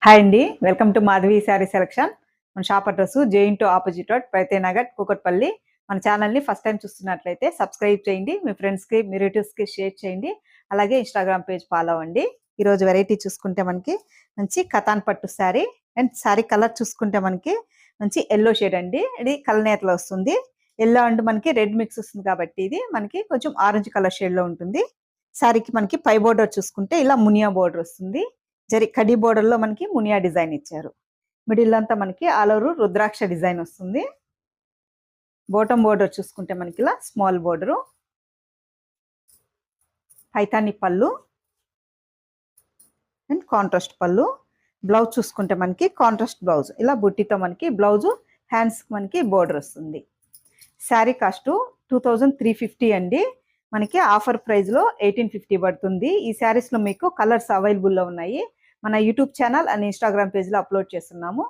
Hi అండి, welcome to Madhavi sari selection. మన shop address JNTU opposite road, ప్రైతేనగర్, కూకట్పల్లి. మన ఛానల్ని ఫస్ట్ టైం చూస్తున్నట్లయితే సబ్స్క్రైబ్ చేయండి, మీ ఫ్రెండ్స్కి మీ రిలేటివ్స్కి షేర్ చేయండి. అలాగే ఇన్స్టాగ్రామ్ పేజ్ ఫాలో అవ్వండి. ఈరోజు వెరైటీ చూసుకుంటే మనకి మంచి కతాన్ పట్టు శారీ అండ్ శారీ కలర్ చూసుకుంటే మనకి మంచి ఎల్లో షేడ్ అండి. ఇది కలనేతలో వస్తుంది. ఎల్లో అండ్ మనకి రెడ్ మిక్స్ వస్తుంది కాబట్టి ఇది మనకి కొంచెం ఆరెంజ్ కలర్ షేడ్లో ఉంటుంది. శారీకి మనకి పై బోర్డర్ చూసుకుంటే ఇలా మునియా బోర్డర్ వస్తుంది. కడి బోర్డర్ లో మనకి మునియా డిజైన్ ఇచ్చారు. మిడిల్ అంతా మనకి ఆల్ ఓవర్ రుద్రాక్ష డిజైన్ వస్తుంది. బాటమ్ బోర్డర్ చూసుకుంటే మనకి ఇలా స్మాల్ బోర్డరు, పైతాని పళ్ళు అండ్ కాంట్రాస్ట్ పళ్ళు. బ్లౌజ్ చూసుకుంటే మనకి కాంట్రాస్ట్ బ్లౌజ్, ఇలా బుట్టితో మనకి బ్లౌజ్, హ్యాండ్స్ మనకి బోర్డర్ వస్తుంది. శారీ కాస్ట్ 2350 అండి. మనకి ఆఫర్ ప్రైస్ లో 1850 పడుతుంది. ఈ శారీస్ లో మీకు కలర్స్ అవైలబుల్ లో ఉన్నాయి. మన YouTube channel and Instagram page లో అప్లోడ్ చేస్తున్నాము.